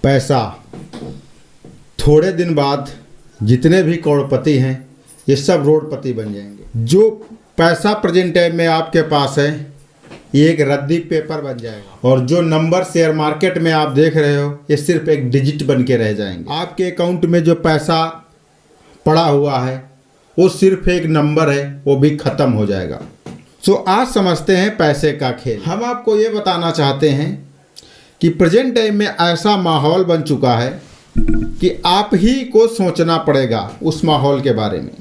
पैसा थोड़े दिन बाद जितने भी करोड़पति हैं ये सब रोडपति बन जाएंगे। जो पैसा प्रेजेंट टाइम में आपके पास है ये एक रद्दी पेपर बन जाएगा, और जो नंबर शेयर मार्केट में आप देख रहे हो ये सिर्फ एक डिजिट बन के रह जाएंगे। आपके अकाउंट में जो पैसा पड़ा हुआ है वो सिर्फ एक नंबर है, वो भी ख़त्म हो जाएगा। सो आज समझते हैं पैसे का खेल। हम आपको ये बताना चाहते हैं कि प्रेजेंट टाइम में ऐसा माहौल बन चुका है कि आप ही को सोचना पड़ेगा उस माहौल के बारे में।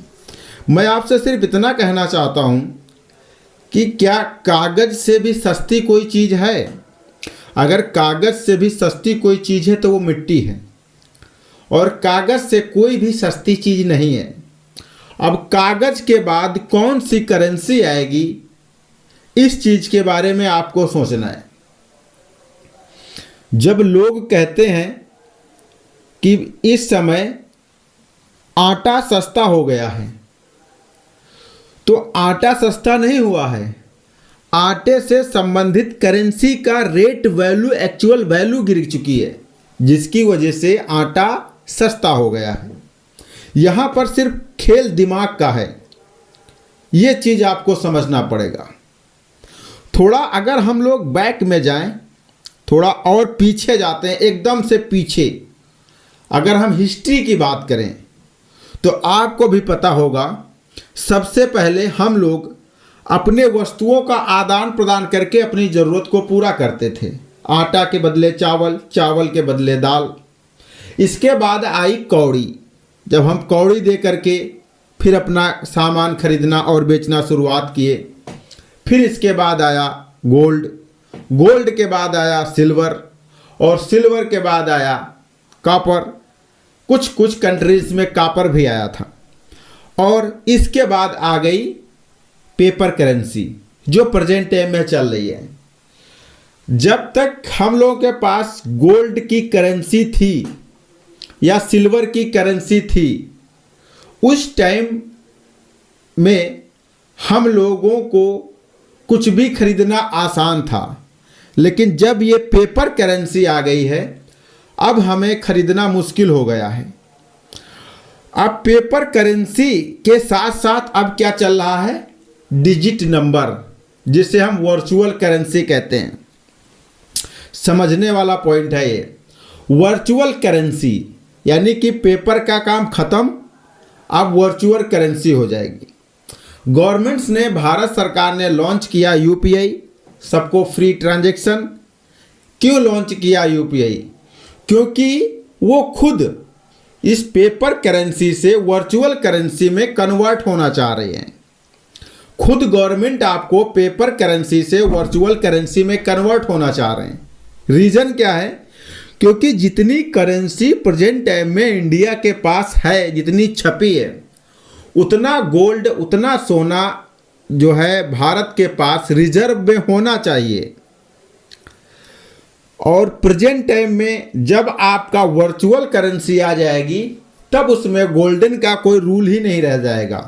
मैं आपसे सिर्फ इतना कहना चाहता हूँ कि क्या कागज़ से भी सस्ती कोई चीज़ है? अगर कागज़ से भी सस्ती कोई चीज़ है तो वो मिट्टी है, और कागज़ से कोई भी सस्ती चीज़ नहीं है। अब कागज़ के बाद कौन सी करेंसी आएगी, इस चीज़ के बारे में आपको सोचना है। जब लोग कहते हैं कि इस समय आटा सस्ता हो गया है, तो आटा सस्ता नहीं हुआ है, आटे से संबंधित करेंसी का रेट वैल्यू एक्चुअल वैल्यू गिर चुकी है, जिसकी वजह से आटा सस्ता हो गया है। यहाँ पर सिर्फ खेल दिमाग का है, ये चीज़ आपको समझना पड़ेगा। थोड़ा अगर हम लोग बैक में जाएं, थोड़ा और पीछे जाते हैं, एकदम से पीछे अगर हम हिस्ट्री की बात करें तो आपको भी पता होगा सबसे पहले हम लोग अपने वस्तुओं का आदान प्रदान करके अपनी ज़रूरत को पूरा करते थे। आटा के बदले चावल, चावल के बदले दाल। इसके बाद आई कौड़ी, जब हम कौड़ी दे करके फिर अपना सामान खरीदना और बेचना शुरुआत किए। फिर इसके बाद आया गोल्ड, गोल्ड के बाद आया सिल्वर, और सिल्वर के बाद आया कॉपर। कुछ कंट्रीज़ में कॉपर भी आया था। और इसके बाद आ गई पेपर करेंसी जो प्रेजेंट टाइम में चल रही है। जब तक हम लोगों के पास गोल्ड की करेंसी थी या सिल्वर की करेंसी थी, उस टाइम में हम लोगों को कुछ भी खरीदना आसान था। लेकिन जब ये पेपर करेंसी आ गई है, अब हमें खरीदना मुश्किल हो गया है। अब पेपर करेंसी के साथ साथ अब क्या चल रहा है, डिजिट नंबर, जिसे हम वर्चुअल करेंसी कहते हैं। समझने वाला पॉइंट है ये। वर्चुअल करेंसी यानी कि पेपर का काम खत्म, अब वर्चुअल करेंसी हो जाएगी। गवर्नमेंट्स ने, भारत सरकार ने लॉन्च किया यूपीआई, सबको फ्री ट्रांजैक्शन। क्यों लॉन्च किया यूपीआई? क्योंकि वो खुद इस पेपर करेंसी से वर्चुअल करेंसी में कन्वर्ट होना चाह रहे हैं। खुद गवर्नमेंट आपको पेपर करेंसी से वर्चुअल करेंसी में कन्वर्ट होना चाह रहे हैं। रीज़न क्या है? क्योंकि जितनी करेंसी प्रेजेंट टाइम में इंडिया के पास है, जितनी छपी है, उतना गोल्ड, उतना सोना जो है भारत के पास रिजर्व में होना चाहिए। और प्रेजेंट टाइम में जब आपका वर्चुअल करेंसी आ जाएगी, तब उसमें गोल्डन का कोई रूल ही नहीं रह जाएगा।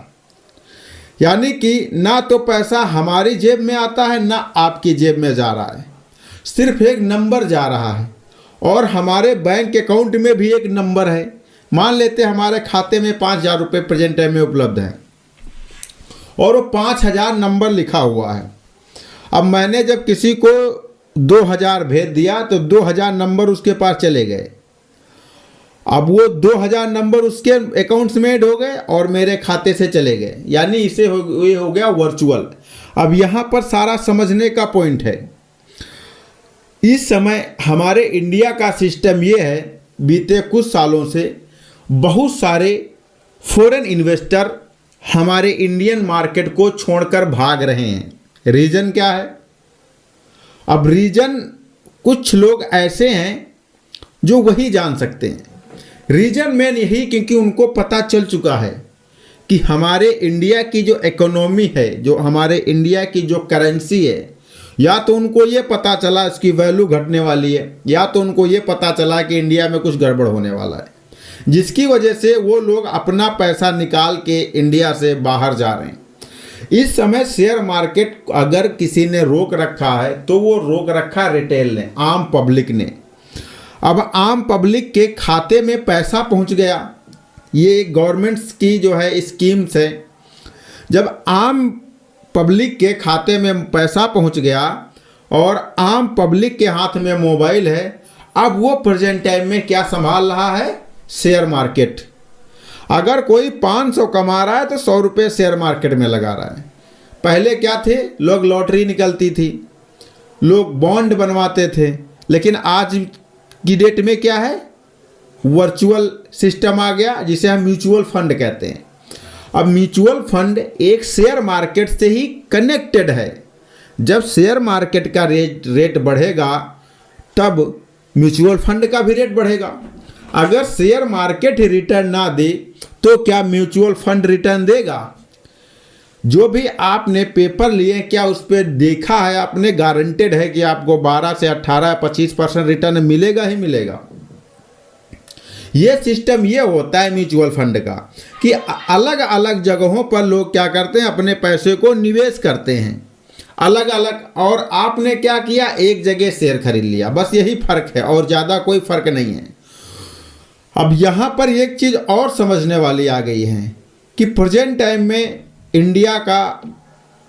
यानी कि ना तो पैसा हमारी जेब में आता है, ना आपकी जेब में जा रहा है, सिर्फ एक नंबर जा रहा है। और हमारे बैंक अकाउंट में भी एक नंबर है। मान लेते हैं हमारे खाते में 5,000 रुपये प्रेजेंट टाइम में उपलब्ध है, और वो 5,000 नंबर लिखा हुआ है। अब मैंने जब किसी को 2,000 भेज दिया तो 2,000 नंबर उसके पास चले गए। अब वो 2,000 नंबर उसके अकाउंट्स में ऐड हो गए और मेरे खाते से चले गए, यानी इसे ये हो गया वर्चुअल। अब यहाँ पर सारा समझने का पॉइंट है। इस समय हमारे इंडिया का सिस्टम ये है, बीते कुछ सालों से बहुत सारे फॉरेन इन्वेस्टर हमारे इंडियन मार्केट को छोड़कर भाग रहे हैं। रीज़न क्या है? अब रीज़न, कुछ लोग ऐसे हैं जो वही जान सकते हैं। रीज़न मेन यही, क्योंकि उनको पता चल चुका है कि हमारे इंडिया की जो इकोनॉमी है, जो हमारे इंडिया की जो करेंसी है, या तो उनको ये पता चला इसकी वैल्यू घटने वाली है, या तो उनको ये पता चला कि इंडिया में कुछ गड़बड़ होने वाला है, जिसकी वजह से वो लोग अपना पैसा निकाल के इंडिया से बाहर जा रहे हैं। इस समय शेयर मार्केट अगर किसी ने रोक रखा है तो वो रोक रखा रिटेल ने, आम पब्लिक ने। अब आम पब्लिक के खाते में पैसा पहुंच गया। ये गवर्नमेंट्स की जो है स्कीम्स है। जब आम पब्लिक के खाते में पैसा पहुंच गया और आम पब्लिक के हाथ में मोबाइल है, अब वो प्रेजेंट टाइम में क्या संभाल रहा है? Share market. अगर कोई 500 कमा रहा है तो 100 रुपये शेयर मार्केट में लगा रहा है। पहले क्या थे, लोग लॉटरी निकलती थी, लोग बॉन्ड बनवाते थे, लेकिन आज की डेट में क्या है, वर्चुअल सिस्टम आ गया जिसे हम म्यूचुअल फंड कहते हैं। अब म्यूचुअल फंड एक शेयर मार्केट से ही कनेक्टेड है। जब शेयर मार्केट का रेट बढ़ेगा तब म्यूचुअल फंड का भी रेट बढ़ेगा। अगर शेयर मार्केट ही रिटर्न ना दे तो क्या म्यूचुअल फंड रिटर्न देगा? जो भी आपने पेपर लिए क्या उस पर देखा है आपने, गारंटेड है कि आपको 12 से 18 25% रिटर्न मिलेगा ही मिलेगा। ये सिस्टम ये होता है म्यूचुअल फंड का कि अलग अलग जगहों पर लोग क्या करते हैं, अपने पैसे को निवेश करते हैं अलग अलग। और आपने क्या किया, एक जगह शेयर खरीद लिया, बस यही फर्क है और ज़्यादा कोई फर्क नहीं है। अब यहाँ पर एक चीज़ और समझने वाली आ गई है कि प्रेजेंट टाइम में इंडिया का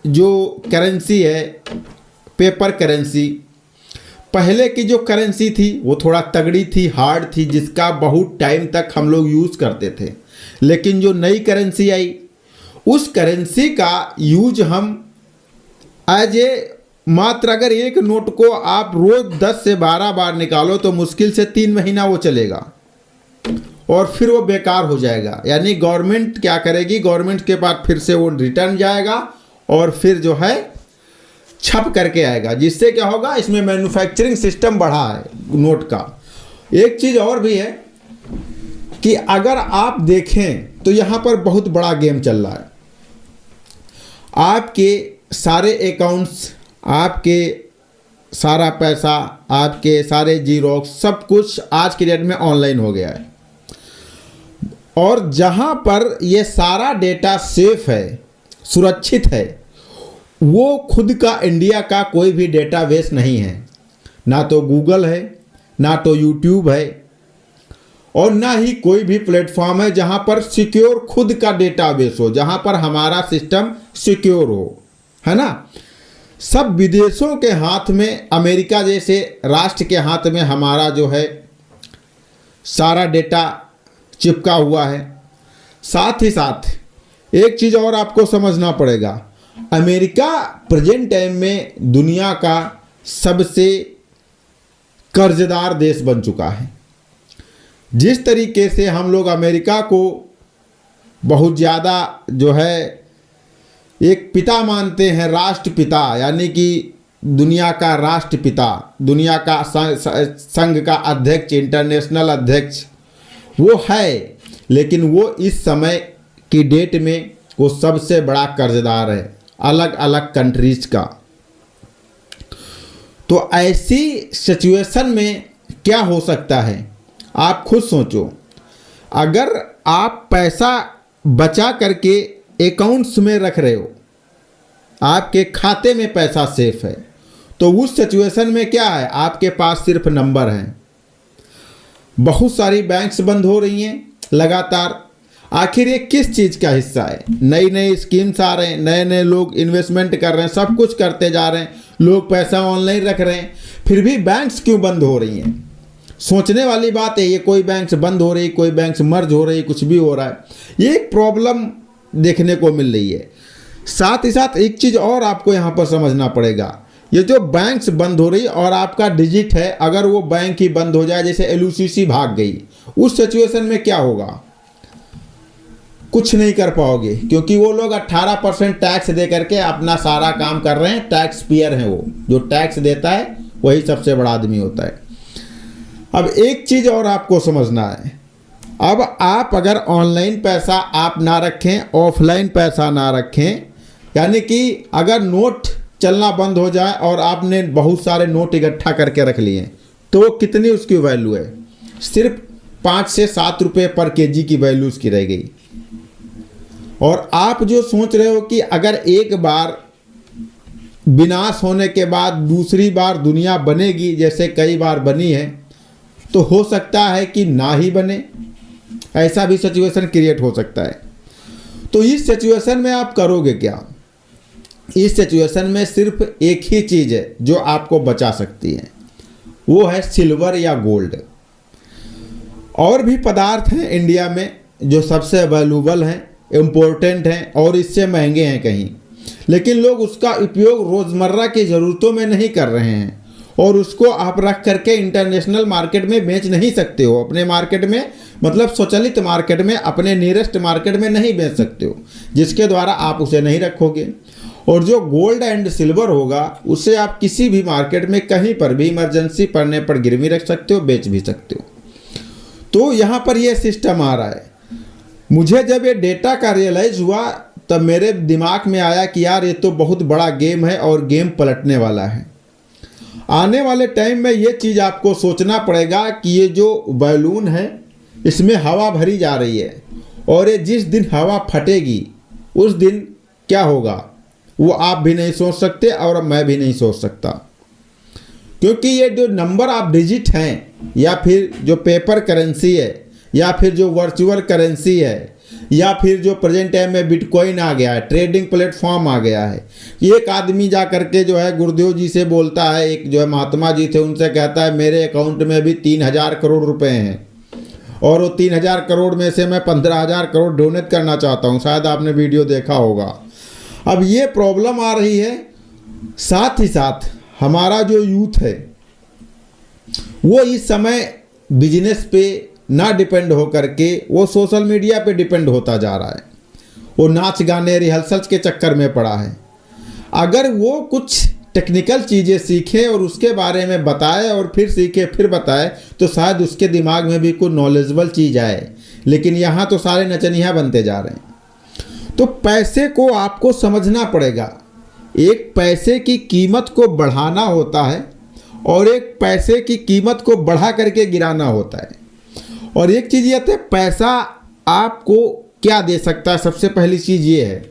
जो करेंसी है, पेपर करेंसी, पहले की जो करेंसी थी वो थोड़ा तगड़ी थी, हार्ड थी, जिसका बहुत टाइम तक हम लोग यूज़ करते थे। लेकिन जो नई करेंसी आई, उस करेंसी का यूज हम एज ए मात्र अगर एक नोट को आप रोज़ 10 से 12 बार निकालो तो मुश्किल से 3 महीना वो चलेगा और फिर वो बेकार हो जाएगा। यानी गवर्नमेंट क्या करेगी, गवर्नमेंट के पास फिर से वो रिटर्न जाएगा और फिर जो है छप करके आएगा, जिससे क्या होगा, इसमें मैन्युफैक्चरिंग सिस्टम बढ़ा है नोट का। एक चीज़ और भी है कि अगर आप देखें तो यहाँ पर बहुत बड़ा गेम चल रहा है। आपके सारे अकाउंट्स, आपके सारा पैसा, आपके सारे जीरोक्स, सब कुछ आज की डेट में ऑनलाइन हो गया है। और जहाँ पर ये सारा डेटा सेफ है, सुरक्षित है, वो खुद का इंडिया का कोई भी डेटाबेस नहीं है। ना तो गूगल है, ना तो यूट्यूब है, और ना ही कोई भी प्लेटफॉर्म है जहाँ पर सिक्योर खुद का डेटाबेस हो, जहाँ पर हमारा सिस्टम सिक्योर हो, है ना। सब विदेशों के हाथ में, अमेरिका जैसे राष्ट्र के हाथ में हमारा जो है सारा डेटा चिपका हुआ है। साथ ही साथ एक चीज़ और आपको समझना पड़ेगा, अमेरिका प्रेजेंट टाइम में दुनिया का सबसे कर्जदार देश बन चुका है। जिस तरीके से हम लोग अमेरिका को बहुत ज़्यादा जो है एक पिता मानते हैं, राष्ट्रपिता, यानी कि दुनिया का राष्ट्रपिता, दुनिया का संघ का अध्यक्ष, इंटरनेशनल अध्यक्ष वो है, लेकिन वो इस समय की डेट में वो सबसे बड़ा कर्जदार है अलग अलग कंट्रीज का। तो ऐसी सिचुएशन में क्या हो सकता है, आप खुद सोचो। अगर आप पैसा बचा करके अकाउंट्स में रख रहे हो, आपके खाते में पैसा सेफ है, तो उस सिचुएशन में क्या है, आपके पास सिर्फ नंबर हैं। बहुत सारी बैंक्स बंद हो रही हैं लगातार। आखिर ये किस चीज़ का हिस्सा है? नई नई स्कीम्स आ रहे हैं, नए नए लोग इन्वेस्टमेंट कर रहे हैं, सब कुछ करते जा रहे हैं, लोग पैसा ऑनलाइन रख रहे हैं, फिर भी बैंक्स क्यों बंद हो रही हैं? सोचने वाली बात है ये। कोई बैंक्स बंद हो रही, कोई बैंक्स मर्ज हो रही, कुछ भी हो रहा है, ये एक प्रॉब्लम देखने को मिल रही है। साथ ही साथ एक चीज़ और आपको यहाँ पर समझना पड़ेगा, ये जो बैंक्स बंद हो रही और आपका डिजिट है, अगर वो बैंक ही बंद हो जाए, जैसे LUCC भाग गई, उस सिचुएशन में क्या होगा? कुछ नहीं कर पाओगे, क्योंकि वो लोग 18% टैक्स दे करके अपना सारा काम कर रहे हैं। टैक्स पेयर हैं वो, जो टैक्स देता है वही सबसे बड़ा आदमी होता है। अब एक चीज़ और आपको समझना है, अब आप अगर ऑनलाइन पैसा आप ना रखें, ऑफलाइन पैसा ना रखें, यानी कि अगर नोट चलना बंद हो जाए और आपने बहुत सारे नोट इकट्ठा करके रख लिए, तो कितनी उसकी वैल्यू है? सिर्फ 5 से 7 रुपये पर केजी की वैल्यू उसकी रह गई। और आप जो सोच रहे हो कि अगर एक बार विनाश होने के बाद दूसरी बार दुनिया बनेगी, जैसे कई बार बनी है, तो हो सकता है कि ना ही बने, ऐसा भी सिचुएशन क्रिएट हो सकता है। तो इस सिचुएशन में आप करोगे क्या? इस सिचुएशन में सिर्फ एक ही चीज़ है जो आपको बचा सकती है, वो है सिल्वर या गोल्ड। और भी पदार्थ हैं इंडिया में जो सबसे अवेलेबल हैं, इम्पोर्टेंट हैं और इससे महंगे हैं कहीं, लेकिन लोग उसका उपयोग रोज़मर्रा की ज़रूरतों में नहीं कर रहे हैं और उसको आप रख करके इंटरनेशनल मार्केट में बेच नहीं सकते हो। अपने मार्केट में, मतलब स्वचालित मार्केट में, अपने नियरेस्ट मार्केट में नहीं बेच सकते हो, जिसके द्वारा आप उसे नहीं रखोगे। और जो गोल्ड एंड सिल्वर होगा उसे आप किसी भी मार्केट में कहीं पर भी इमरजेंसी पड़ने पर गिरवी रख सकते हो, बेच भी सकते हो। तो यहाँ पर ये सिस्टम आ रहा है। मुझे जब ये डेटा का रियलाइज़ हुआ तब मेरे दिमाग में आया कि यार ये तो बहुत बड़ा गेम है और गेम पलटने वाला है। आने वाले टाइम में ये चीज़ आपको सोचना पड़ेगा कि ये जो बैलून है इसमें हवा भरी जा रही है और ये जिस दिन हवा फटेगी उस दिन क्या होगा वो आप भी नहीं सोच सकते और मैं भी नहीं सोच सकता, क्योंकि ये जो नंबर ऑफ डिजिट हैं या फिर जो पेपर करेंसी है या फिर जो वर्चुअल करेंसी है या फिर जो प्रेजेंट टाइम में बिटकॉइन आ गया है, ट्रेडिंग प्लेटफॉर्म आ गया है। एक आदमी जा करके जो है गुरुदेव जी से बोलता है, एक जो है महात्मा जी थे उनसे कहता है मेरे अकाउंट में भी 3000 करोड़ रुपए हैं और वो 3000 करोड़ में से मैं 15000 करोड़ डोनेट करना चाहता हूँ। शायद आपने वीडियो देखा होगा। अब ये प्रॉब्लम आ रही है, साथ ही साथ हमारा जो यूथ है वो इस समय बिजनेस पे ना डिपेंड हो करके वो सोशल मीडिया पे डिपेंड होता जा रहा है। वो नाच गाने रिहर्सल्स के चक्कर में पड़ा है। अगर वो कुछ टेक्निकल चीज़ें सीखे और उसके बारे में बताए और फिर सीखे फिर बताए तो शायद उसके दिमाग में भी कोई नॉलेजेबल चीज़ आए, लेकिन यहाँ तो सारे नचनिया बनते जा रहे हैं। तो पैसे को आपको समझना पड़ेगा। एक पैसे की कीमत को बढ़ाना होता है और एक पैसे की कीमत को बढ़ा करके गिराना होता है। और एक चीज़ ये है, पैसा आपको क्या दे सकता है, सबसे पहली चीज़ ये है।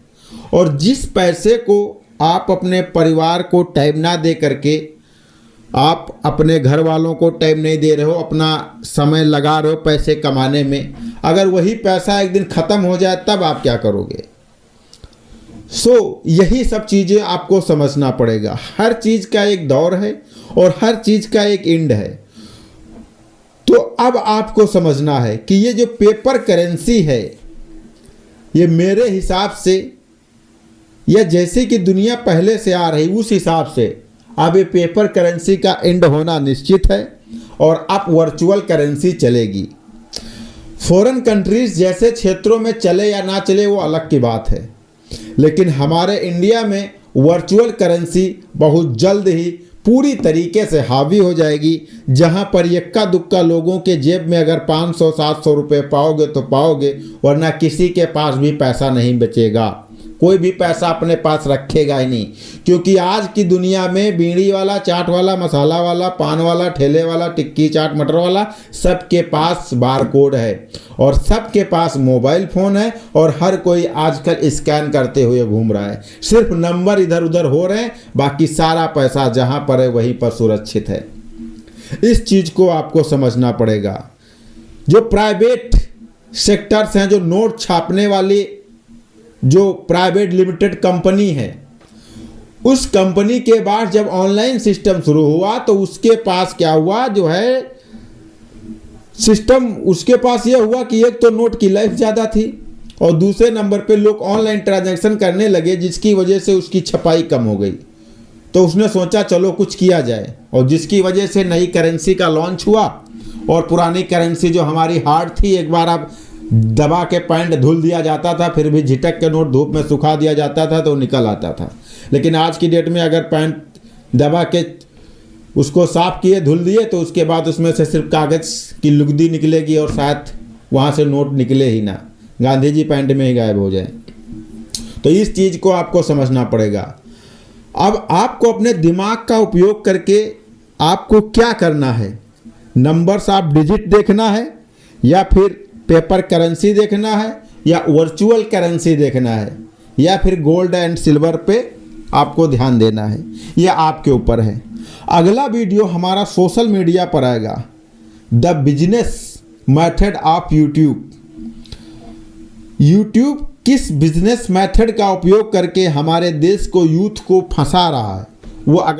और जिस पैसे को आप अपने परिवार को टाइम ना दे करके, आप अपने घर वालों को टाइम नहीं दे रहे हो, अपना समय लगा रहे हो पैसे कमाने में, अगर वही पैसा एक दिन ख़त्म हो जाए तब आप क्या करोगे? यही सब चीज़ें आपको समझना पड़ेगा। हर चीज़ का एक दौर है और हर चीज़ का एक एंड है। तो अब आपको समझना है कि ये जो पेपर करेंसी है ये मेरे हिसाब से, या जैसे कि दुनिया पहले से आ रही उस हिसाब से अब ये पेपर करेंसी का एंड होना निश्चित है और अब वर्चुअल करेंसी चलेगी। फॉरेन कंट्रीज जैसे क्षेत्रों में चले या ना चले वो अलग की बात है, लेकिन हमारे इंडिया में वर्चुअल करेंसी बहुत जल्द ही पूरी तरीके से हावी हो जाएगी, जहां पर इक्का दुक्का लोगों के जेब में अगर 500-700 रुपये पाओगे तो पाओगे, वरना किसी के पास भी पैसा नहीं बचेगा। कोई भी पैसा अपने पास रखेगा ही नहीं, क्योंकि आज की दुनिया में बीड़ी वाला, चाट वाला, मसाला वाला, पान वाला, ठेले वाला, टिक्की चाट मटर वाला, सबके पास बारकोड है और सबके पास मोबाइल फ़ोन है और हर कोई आजकल स्कैन करते हुए घूम रहा है। सिर्फ नंबर इधर उधर हो रहे हैं, बाकी सारा पैसा जहां पर है वहीं पर सुरक्षित है। इस चीज़ को आपको समझना पड़ेगा। जो प्राइवेट सेक्टर्स हैं, जो नोट छापने वाली जो प्राइवेट लिमिटेड कंपनी है, उस कंपनी के बाद जब ऑनलाइन सिस्टम शुरू हुआ तो उसके पास क्या हुआ, जो है सिस्टम उसके पास ये हुआ कि एक तो नोट की लाइफ ज़्यादा थी और दूसरे नंबर पे लोग ऑनलाइन ट्रांजैक्शन करने लगे, जिसकी वजह से उसकी छपाई कम हो गई। तो उसने सोचा चलो कुछ किया जाए, और जिसकी वजह से नई करेंसी का लॉन्च हुआ और पुरानी करेंसी जो हमारी हार्ड थी, एक बार अब दबा के पैंट धुल दिया जाता था, फिर भी झिटक के नोट धूप में सुखा दिया जाता था तो निकल आता था। लेकिन आज की डेट में अगर पैंट दबा के उसको साफ़ किए, धुल दिए, तो उसके बाद उसमें से सिर्फ कागज़ की लुगदी निकलेगी और शायद वहाँ से नोट निकले ही ना, गांधी जी पैंट में ही गायब हो जाए। तो इस चीज़ को आपको समझना पड़ेगा। अब आपको अपने दिमाग का उपयोग करके आपको क्या करना है, नंबर्स ऑफ डिजिट देखना है या फिर पेपर करेंसी देखना है या वर्चुअल करेंसी देखना है या फिर गोल्ड एंड सिल्वर पे आपको ध्यान देना है, यह आपके ऊपर है। अगला वीडियो हमारा सोशल मीडिया पर आएगा, the business method of YouTube. YouTube किस बिजनेस मेथड का उपयोग करके हमारे देश को, यूथ को फंसा रहा है, वो अगर